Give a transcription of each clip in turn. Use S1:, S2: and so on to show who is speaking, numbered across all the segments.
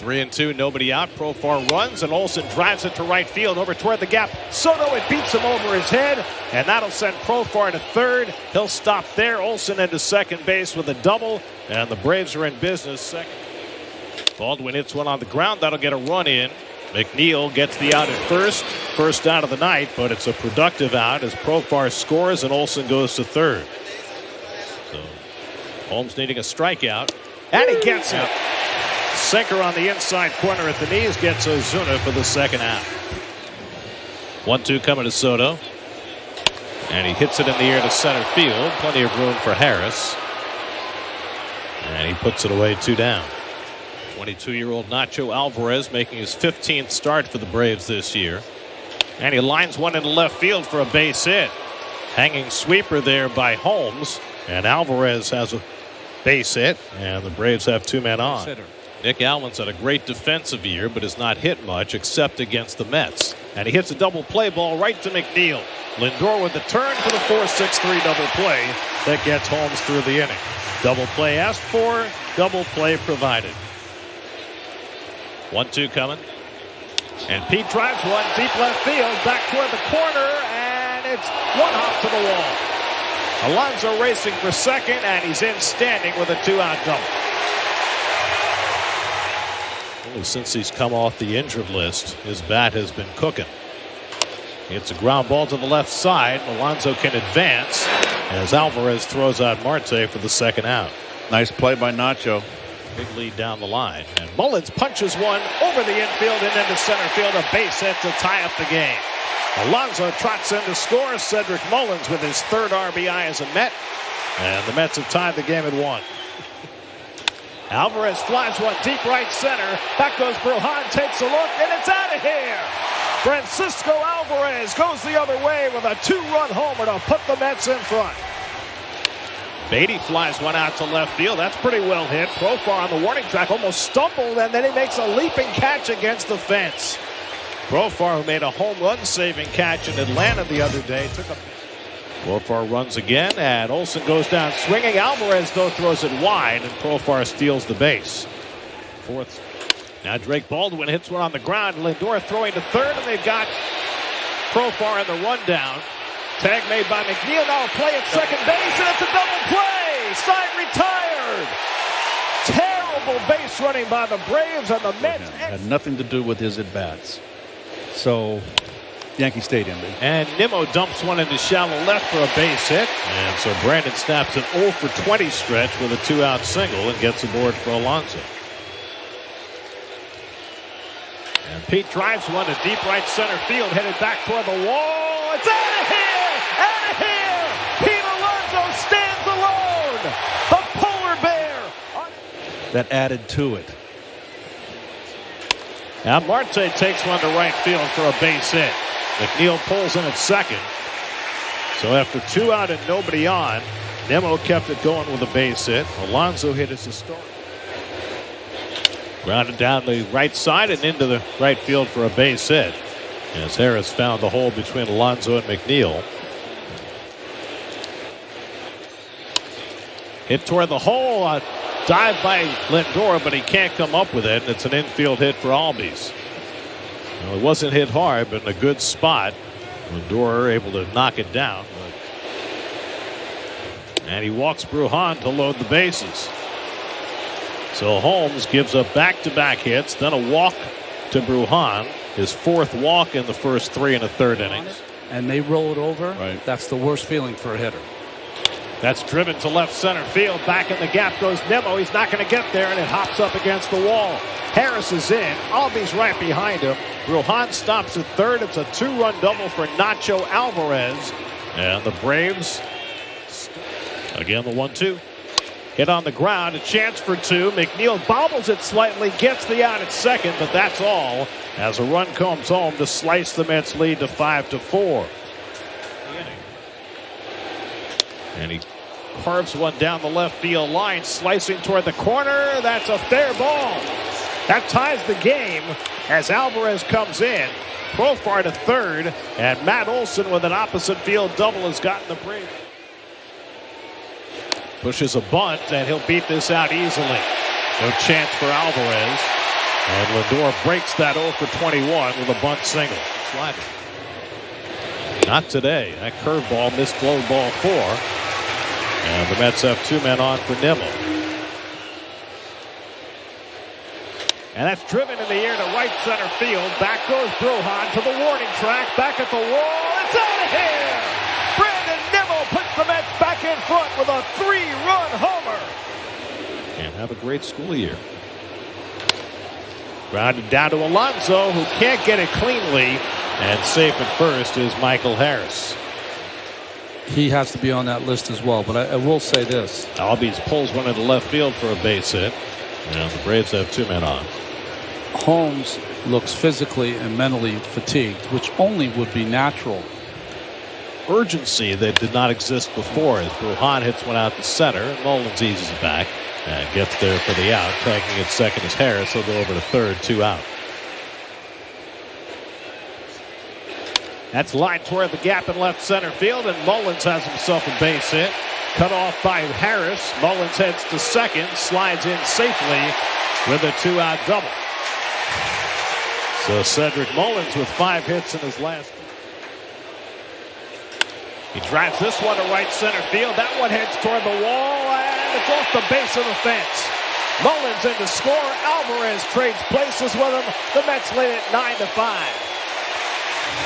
S1: 3-2, nobody out. Profar runs, and Olson drives it to right field over toward the gap. Soto, it beats him over his head, and that'll send Profar to third. He'll stop there. Olson into second base with a double, and the Braves are in business. Second. Baldwin hits one on the ground. That'll get a run in. McNeil gets the out at first out of the night, but it's a productive out as Profar scores and Olson goes to third. So Holmes needing a strikeout, and he gets it. Sinker on the inside corner at the knees gets Ozuna for the second out. 1-2 coming to Soto, and he hits it in the air to center field. Plenty of room for Harris, and he puts it away, 2 down. 22-year-old Nacho Alvarez making his 15th start for the Braves this year. And he lines one into left field for a base hit. Hanging sweeper there by Holmes. And Alvarez has a base hit. And the Braves have 2 men on. Nick Allen's had a great defensive year, but has not hit much except against the Mets. And he hits a double play ball right to McNeil. Lindor with the turn for the 4-6-3 double play that gets Holmes through the inning. Double play asked for, double play provided. 1-2 coming. And Pete drives one deep left field back toward the corner, and it's one hop to the wall. Alonso racing for second, and he's in standing with a 2-out double. Only since he's come off the injured list, his bat has been cooking. It's a ground ball to the left side. Alonso can advance as Alvarez throws out Marte for the second out.
S2: Nice play by Nacho.
S1: Big lead down the line, and Mullins punches one over the infield and into center field, a base hit to tie up the game. Alonso trots in to score. Cedric Mullins with his 3rd RBI as a Met, and the Mets have tied the game at 1. Alvarez flies one deep right center. Back goes Brujan, takes a look, and it's out of here. Francisco Alvarez goes the other way with a 2-run homer to put the Mets in front. Beatty flies one out to left field. That's pretty well hit. Profar on the warning track almost stumbled, and then he makes a leaping catch against the fence. Profar, who made a home run saving catch in Atlanta the other day, took a... Profar runs again, and Olson goes down swinging. Alvarez, though, throws it wide, and Profar steals the base. 4th. Now Drake Baldwin hits one on the ground. Lindor throwing to third, and they've got Profar in the rundown. Tag made by McNeil. Now a play at second base, and it's a double play. Side retired. Terrible base running by the Braves, and the Mets
S2: had nothing to do with his at-bats. So, Yankee Stadium.
S1: And Nimmo dumps one into shallow left for a base hit. And so Brandon snaps an 0 for 20 stretch with a 2-out single and gets aboard for Alonso. And Pete drives one to deep right center field, headed back toward the wall. It's out of here! Out of here! Pete Alonso stands alone! The polar bear!
S2: That added to it.
S1: Now Marte takes one to right field for a base hit. McNeil pulls in at second. So after 2 out and nobody on, Nimmo kept it going with a base hit. Alonso hit his historic. Grounded down the right side and into the right field for a base hit, as Harris found the hole between Alonso and McNeil. Hit toward the hole. A dive by Lindor, but he can't come up with it, and it's an infield hit for Albies. Well, it wasn't hit hard, but in a good spot. Lindor able to knock it down. And he walks Brujan to load the bases. So Holmes gives up back-to-back hits, then a walk to Brujan, his 4th walk in the first 3 1/3 innings.
S3: And they roll it over.
S2: Right.
S3: That's the worst feeling for a hitter.
S1: That's driven to left center field. Back in the gap goes Nimmo. He's not going to get there, and it hops up against the wall. Harris is in. Albies right behind him. Brujan stops at third. It's a 2-run double for Nacho Alvarez. And the Braves, again, the 1-2. Hit on the ground, a chance for 2. McNeil bobbles it slightly, gets the out at second, but that's all as a run comes home to slice the Mets lead to 5-4. And he carves one down the left field line, slicing toward the corner. That's a fair ball. That ties the game as Alvarez comes in. Profar to third, and Matt Olson with an opposite field double has gotten the Braves. Pushes a bunt, and he'll beat this out easily. No chance for Alvarez. And Lindor breaks that 0 for 21 with a bunt single. Slider. Not today. That curveball missed low ball 4. And the Mets have 2 men on for Nimmo. And that's driven in the air to right center field. Back goes Brujan to the warning track. Back at the wall. It's out of here. Brandon Nimmo puts the Mets back in front with a 3-run homer. And have a great school year. Grounded down to Alonso, who can't get it cleanly. And safe at first is Michael Harris.
S3: He has to be on that list as well. But I will say this.
S1: Albies pulls one into left field for a base hit. And the Braves have 2 men on.
S3: Holmes looks physically and mentally fatigued, which only would be natural.
S1: Urgency that did not exist before as Brujan hits one out to center. And Mullins eases it back and gets there for the out. Tagging at second is Harris. He'll go over to third, 2 out. That's lined toward the gap in left center field, and Mullins has himself a base hit. Cut off by Harris. Mullins heads to second, slides in safely with a 2-out double. So Cedric Mullins with 5 hits in his last. He drives this one to right center field. That one heads toward the wall, and it's off the base of the fence. Mullins in to score. Alvarez trades places with him. The Mets lead it 9-5.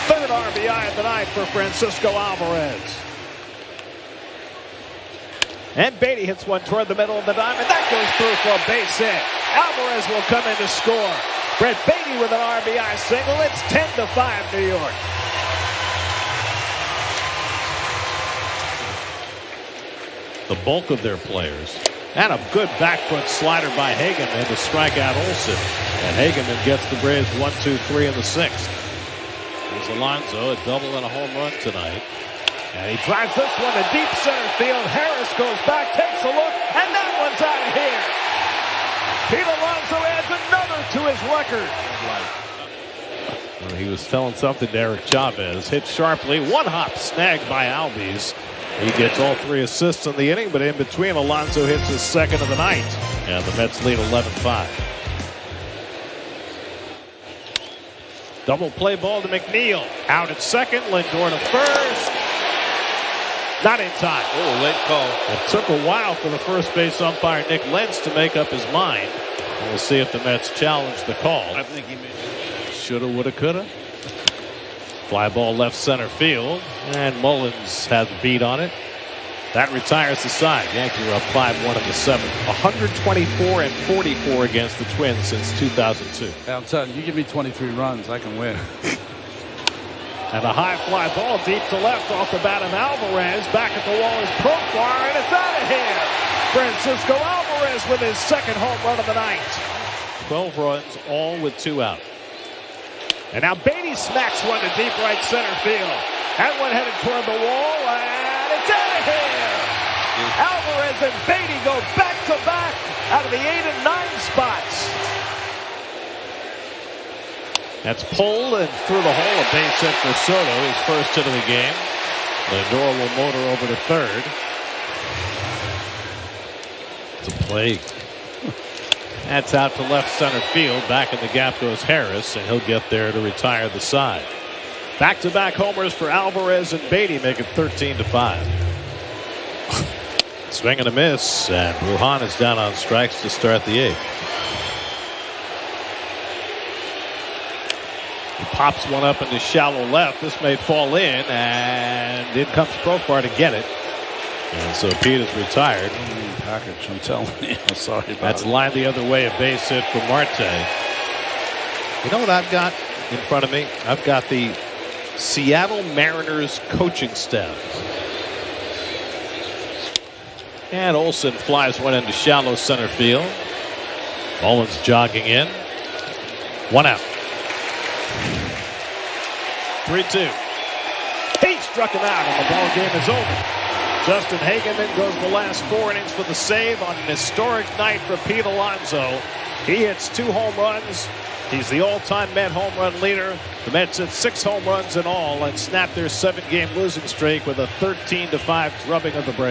S1: Third RBI of the night for Francisco Alvarez. And Beatty hits one toward the middle of the diamond. That goes through for a base hit. Alvarez will come in to score. Brett Beatty with an RBI single. It's 10-5 New York. The bulk of their players. And a good back foot slider by Hageman to strike out Olson. And Hageman gets the Braves 1-2-3 in the 6th. There's Alonso, a double and a home run tonight. And he drives this one to deep center field. Harris goes back, takes a look, and that one's out of here. Pete Alonso adds another to his record. Well, he was telling something to Eric Chavez. Hit sharply, one hop snagged by Albies. He gets all 3 assists in the inning, but in between, Alonso hits his 2nd of the night. And the Mets lead 11-5. Double play ball to McNeil. Out at second. Lindor to first. Not in time.
S2: Oh, late call.
S1: It took a while for the first base umpire, Nick Lentz, to make up his mind. We'll see if the Mets challenge the call.
S2: I think he made
S1: shoulda, woulda, coulda. Fly ball left center field. And Mullins has a beat on it. That retires the side. Yankees are up 5-1 in the 7th. 124-44 against the Twins since 2002.
S3: I'm telling you, you give me 23 runs, I can win.
S1: And a high fly ball deep to left off the bat of Alvarez. Back at the wall is Profar, and it's out of here. Francisco Alvarez with his 2nd home run of the night. 12 runs, all with 2 out. And now Beatty smacks one to deep right center field. That one headed toward the wall, and it's out of here. Alvarez and Beatty go back-to-back out of the 8 and 9 spots. That's pulled and through the hole. A base hit for Soto, his first hit of the game. Lindor will motor over to third. It's a play. That's out to left center field. Back in the gap goes Harris, and he'll get there to retire the side. Back-to-back homers for Alvarez and Beatty make it 13-5. Swing and a miss, and Brujan is down on strikes to start the 8th. He pops one up into shallow left. This may fall in, and in comes Profar to get it. And so Pete is retired.
S3: Package, I'm telling you. I'm sorry about
S1: That's
S3: it.
S1: lined the other way, a base hit for Marte. You know what I've got in front of me? I've got the Seattle Mariners coaching staff. And Olson flies one into shallow center field. Mullins jogging in. 1 out. 3-2. He struck him out, and the ball game is over. Justin Hageman goes the last 4 innings for the save on an historic night for Pete Alonso. He hits 2 home runs. He's the all-time Met home run leader. The Mets hit 6 home runs in all and snapped their 7-game losing streak with a 13-5 drubbing of the Braves.